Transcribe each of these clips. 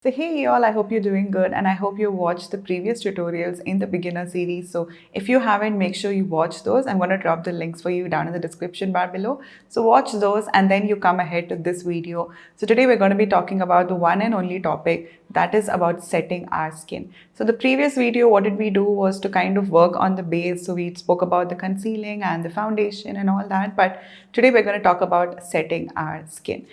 So hey y'all, I hope you're doing good and I hope you watched the previous tutorials in the beginner series. So if you haven't, make sure you watch those. I'm going to drop the links for you down in the description bar below. So watch those and then you come ahead to this video. So today we're going to be talking about the one and only topic, that is about setting our skin. So the previous video, what did we do was to kind of work on the base. So we spoke about the concealing and the foundation and all that. But today we're going to talk about setting our skin.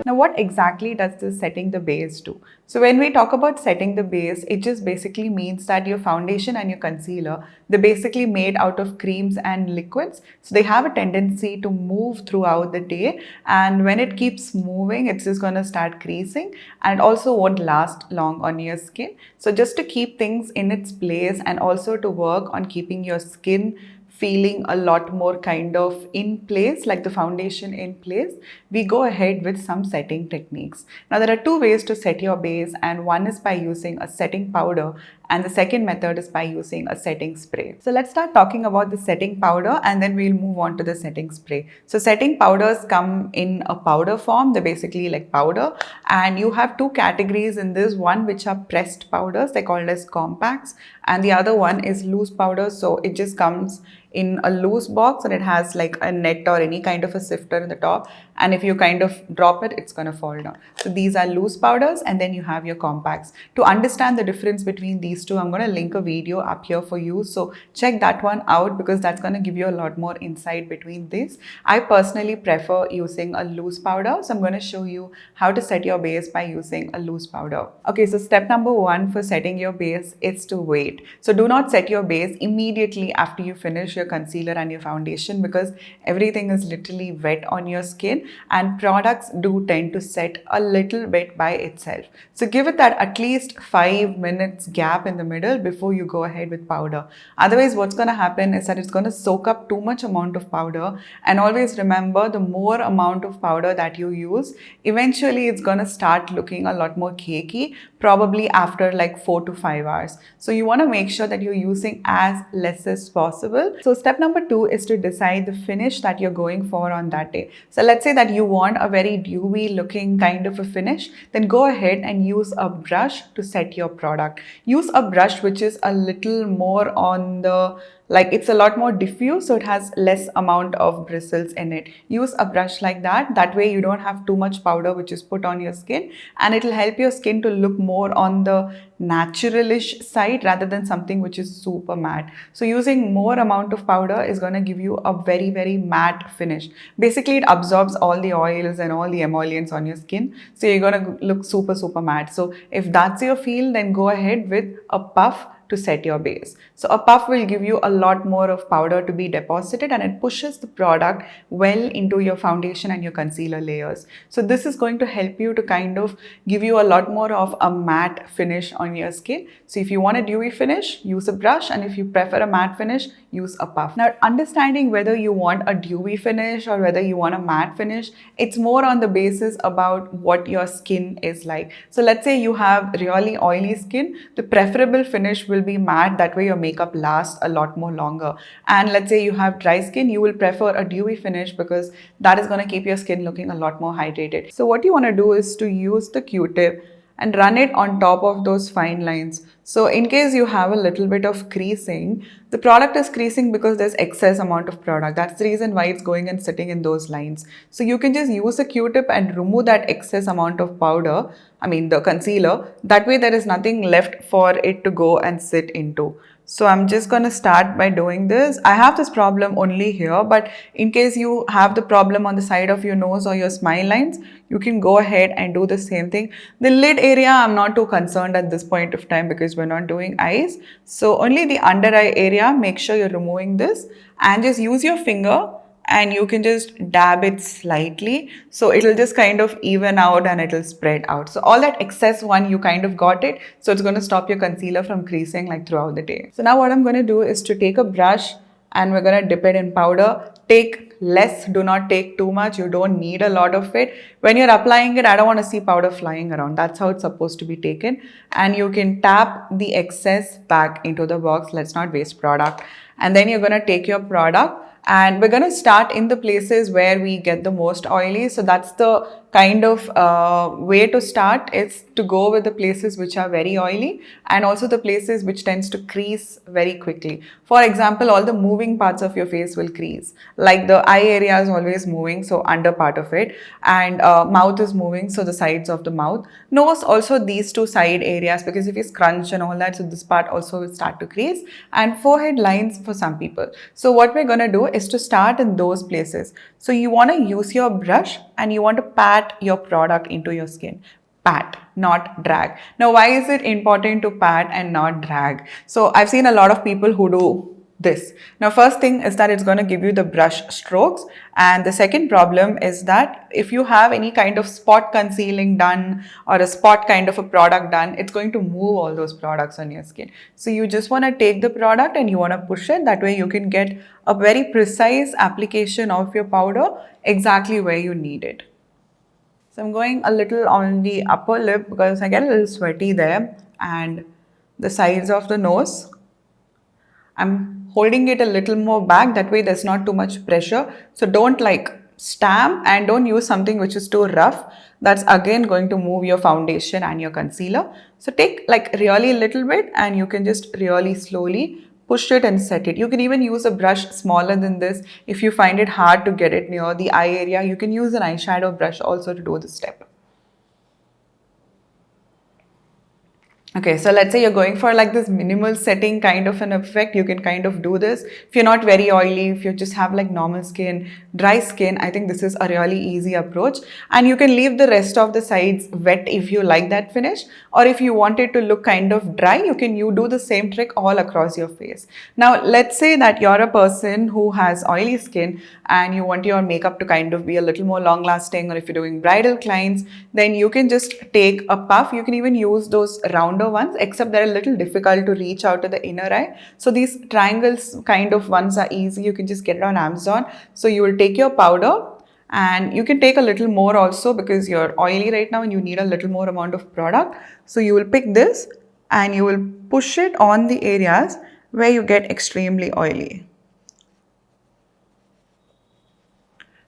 Now, what exactly does this setting the base do? So when we talk about setting the base, it just basically means that your foundation and your concealer, they're basically made out of creams and liquids. So they have a tendency to move throughout the day. And when it keeps moving, it's just going to start creasing and also won't last long on your skin. So just to keep things in its place and also to work on keeping your skin feeling a lot more kind of in place, like the foundation in place, we go ahead with some setting techniques. Now there are two ways to set your base, and one is by using a setting powder and the second method is by using a setting spray. So let's start talking about the setting powder and then we'll move on to the setting spray. So setting powders come in a powder form, they're basically like powder, and you have two categories in this, one which are pressed powders, they're called as compacts, and the other one is loose powder. So it just comes in a loose box and it has like a net or any kind of a sifter in the top, and if you kind of drop it, it's going to fall down. So these are loose powders and then you have your compacts. To understand the difference between these two, I'm going to link a video up here for you, so check that one out because that's going to give you a lot more insight between this. I personally prefer using a loose powder, so I'm going to show you how to set your base by using a loose powder. Okay, so step number one for setting your base is to wait. So do not set your base immediately after you finish your concealer and your foundation because everything is literally wet on your skin and products do tend to set a little bit by itself. So give it that at least 5 minutes gap in the middle before you go ahead with powder. Otherwise, what's going to happen is that it's going to soak up too much amount of powder, and always remember, the more amount of powder that you use, eventually it's going to start looking a lot more cakey, probably after like 4 to 5 hours. So you want to make sure that you're using as less as possible. So step number two is to decide the finish that you're going for on that day. So let's say that you want a very dewy looking kind of a finish, then go ahead and use a brush to set your product. Use a brush which is a little more on the, like it's a lot more diffuse, so it has less amount of bristles in it. Use a brush like that. That way you don't have too much powder which is put on your skin, and it will help your skin to look more on the naturalish side rather than something which is super matte. So using more amount of powder is going to give you a very, very matte finish. Basically, it absorbs all the oils and all the emollients on your skin. So you're going to look super, super matte. So if that's your feel, then go ahead with a puff to set your base. So a puff will give you a lot more of powder to be deposited and it pushes the product well into your foundation and your concealer layers. So this is going to help you to kind of give you a lot more of a matte finish on your skin. So if you want a dewy finish, use a brush, and if you prefer a matte finish, use a puff. Now, understanding whether you want a dewy finish or whether you want a matte finish, it's more on the basis about what your skin is like. So let's say you have really oily skin, the preferable finish will be matte, that way your makeup lasts a lot more longer. And let's say you have dry skin, you will prefer a dewy finish because that is going to keep your skin looking a lot more hydrated. So what you want to do is to use the Q-tip and run it on top of those fine lines. So in case you have a little bit of creasing, the product is creasing because there's excess amount of product. That's the reason why it's going and sitting in those lines. So you can just use a Q-tip and remove that excess amount of powder, the concealer. That way there is nothing left for it to go and sit into. So I'm just going to start by doing this. I have this problem only here, but in case you have the problem on the side of your nose or your smile lines, you can go ahead and do the same thing. The lid area, I'm not too concerned at this point of time because we're not doing eyes. So only the under eye area, make sure you're removing this and just use your finger and you can just dab it slightly. So it'll just kind of even out and it'll spread out. So all that excess one, you kind of got it. So it's going to stop your concealer from creasing like throughout the day. So now what I'm going to do is to take a brush and we're going to dip it in powder. Take less, do not take too much. You don't need a lot of it. When you're applying it, I don't want to see powder flying around. That's how it's supposed to be taken. And you can tap the excess back into the box. Let's not waste product. And then you're going to take your product, and we're going to start in the places where we get the most oily. So that's the kind of way to start, is to go with the places which are very oily, and also the places which tends to crease very quickly. For example, all the moving parts of your face will crease. Like the eye area is always moving, so under part of it, and mouth is moving, so the sides of the mouth. Nose also, these two side areas, because if you scrunch and all that, so this part also will start to crease, and forehead lines for some people. So what we're going to do is to start in those places. So you want to use your brush and you want to pat your product into your skin. Pat, not drag. Now, why is it important to pat and not drag? So I've seen a lot of people who do this. Now, first thing is that it's going to give you the brush strokes. And the second problem is that if you have any kind of spot concealing done or a spot kind of a product done, it's going to move all those products on your skin. So you just want to take the product and you want to push it. That way you can get a very precise application of your powder exactly where you need it. So I'm going a little on the upper lip because I get a little sweaty there, and the sides of the nose. I'm holding it a little more back, that way there's not too much pressure. So don't like stamp, and don't use something which is too rough. That's again going to move your foundation and your concealer. So take like really little bit, and you can just really slowly push it and set it. You can even use a brush smaller than this. If you find it hard to get it near the eye area, you can use an eyeshadow brush also to do this step. Okay, so let's say you're going for like this minimal setting kind of an effect, you can kind of do this. If you're not very oily, if you just have like normal skin, dry skin, I think this is a really easy approach. And you can leave the rest of the sides wet if you like that finish. Or if you want it to look kind of dry, you do the same trick all across your face. Now, let's say that you're a person who has oily skin and you want your makeup to kind of be a little more long lasting, or if you're doing bridal clients, then you can just take a puff. You can even use those rounder ones, except they're a little difficult to reach out to the inner eye. So these triangles kind of ones are easy. You can just get it on Amazon. So you will take your powder, and you can take a little more also because you're oily right now and you need a little more amount of product. So you will pick this and you will push it on the areas where you get extremely oily.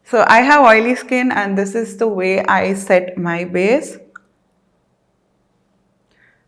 So I have oily skin, and this is the way I set my base.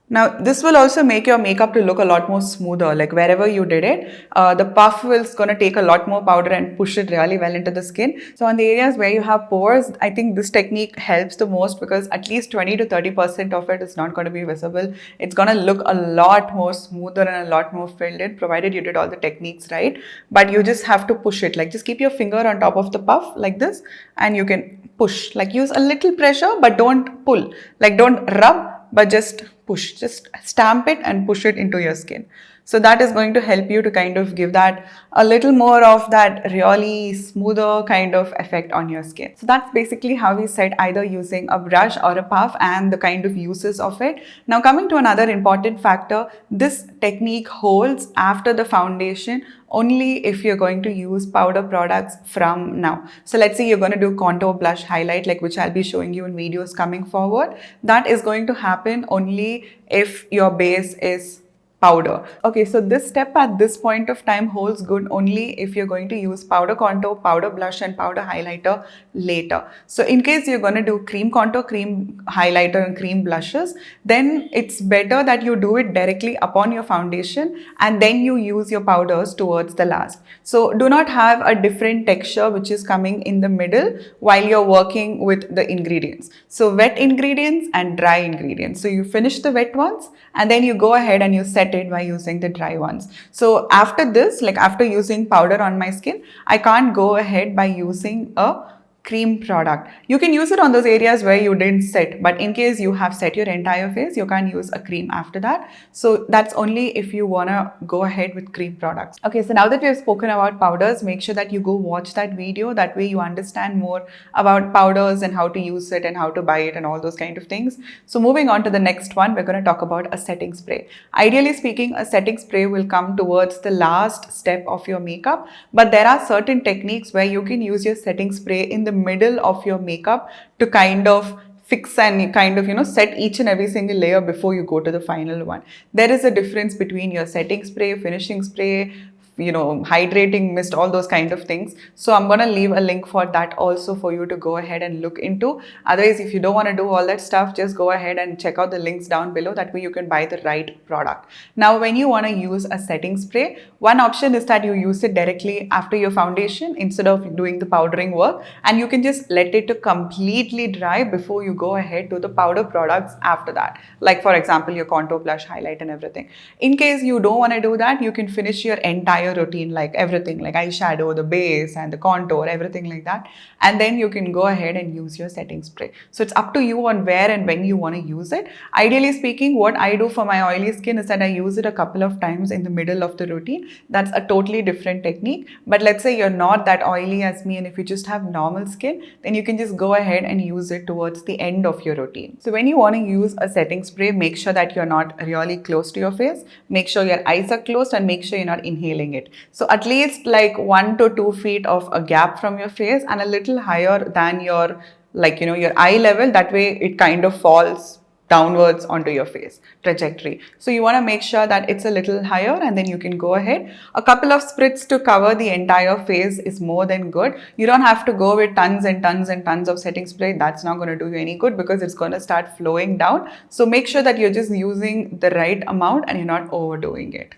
Now, this will also make your makeup to look a lot more smoother, like wherever you did it. The puff is going to take a lot more powder and push it really well into the skin. So on the areas where you have pores, I think this technique helps the most because at least 20 to 30% of it is not going to be visible. It's going to look a lot more smoother and a lot more filled in, provided you did all the techniques right. But you just have to push it, like just keep your finger on top of the puff like this, and you can push, like use a little pressure, but don't pull, like don't rub, but just push, just stamp it and push it into your skin. So that is going to help you to kind of give that a little more of that really smoother kind of effect on your skin. So that's basically how we set, either using a brush or a puff, and the kind of uses of it. Now coming to another important factor, this technique holds after the foundation only if you're going to use powder products from now. So let's say you're going to do contour, blush, highlight, like which I'll be showing you in videos coming forward. That is going to happen only if your base is powder. Okay, so this step at this point of time holds good only if you're going to use powder contour, powder blush and powder highlighter later. So in case you're going to do cream contour, cream highlighter and cream blushes, then it's better that you do it directly upon your foundation and then you use your powders towards the last. So do not have a different texture which is coming in the middle while you're working with the ingredients. So wet ingredients and dry ingredients. So you finish the wet ones and then you go ahead and you set it by using the dry ones. So after this, like after using powder on my skin, I can't go ahead by using a cream product. You can use it on those areas where you didn't set, but in case you have set your entire face, you can't use a cream after that. So that's only if you want to go ahead with cream products. Okay, so now that we have spoken about powders, make sure that you go watch that video. That way you understand more about powders and how to use it and how to buy it and all those kind of things. So moving on to the next one, we're going to talk about a setting spray. Ideally speaking, a setting spray will come towards the last step of your makeup, but there are certain techniques where you can use your setting spray in the middle of your makeup to kind of fix and kind of, set each and every single layer before you go to the final one. There is a difference between your setting spray, finishing spray, hydrating mist, all those kind of things. So I'm going to leave a link for that also for you to go ahead and look into. Otherwise, if you don't want to do all that stuff, just go ahead and check out the links down below. That way you can buy the right product. Now, when you want to use a setting spray, one option is that you use it directly after your foundation instead of doing the powdering work, and you can just let it to completely dry before you go ahead to the powder products after that. Like for example, your contour, blush, highlight and everything. In case you don't want to do that, you can finish your entire routine, like everything, like eyeshadow, the base and the contour, everything like that. And then you can go ahead and use your setting spray. So it's up to you on where and when you want to use it. Ideally speaking, what I do for my oily skin is that I use it a couple of times in the middle of the routine. That's a totally different technique. But let's say you're not that oily as me, and if you just have normal skin, then you can just go ahead and use it towards the end of your routine. So when you want to use a setting spray, make sure that you're not really close to your face. Make sure your eyes are closed and make sure you're not inhaling it. So at least like 1 to 2 feet of a gap from your face and a little higher than your your eye level. That way it kind of falls downwards onto your face trajectory. So you want to make sure that it's a little higher, and then you can go ahead. A couple of spritz to cover the entire face is more than good. You don't have to go with tons and tons and tons of setting spray. That's not going to do you any good because it's going to start flowing down. So make sure that you're just using the right amount and you're not overdoing it.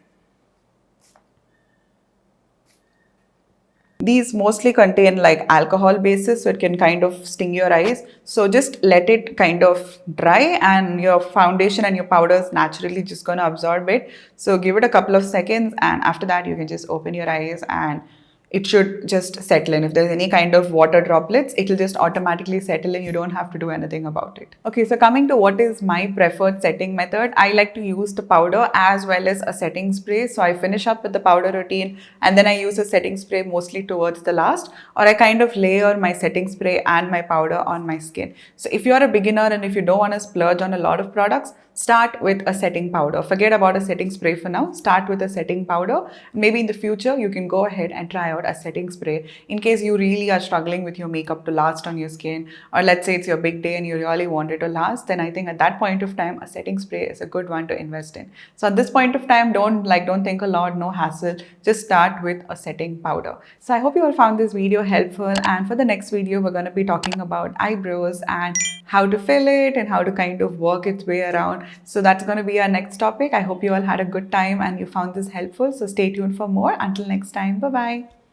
These mostly contain like alcohol bases, so it can kind of sting your eyes. So just let it kind of dry and your foundation and your powder is naturally just going to absorb it. So give it a couple of seconds, and after that you can just open your eyes and it should just settle in. If there's any kind of water droplets, it will just automatically settle in. You don't have to do anything about it. Okay, so coming to what is my preferred setting method, I like to use the powder as well as a setting spray. So I finish up with the powder routine and then I use a setting spray mostly towards the last, or I kind of layer my setting spray and my powder on my skin. So if you're a beginner and if you don't want to splurge on a lot of products, start with a setting powder. Forget about a setting spray for now. Start with a setting powder. Maybe in the future, you can go ahead and try out a setting spray in case you really are struggling with your makeup to last on your skin, or let's say it's your big day and you really want it to last. Then I think at that point of time, a setting spray is a good one to invest in. So at this point of time, don't think a lot, no hassle. Just start with a setting powder. So I hope you all found this video helpful. And for the next video, we're going to be talking about eyebrows and how to fill it and how to kind of work its way around. So that's going to be our next topic. I hope you all had a good time and you found this helpful. So stay tuned for more. Until next time, bye-bye.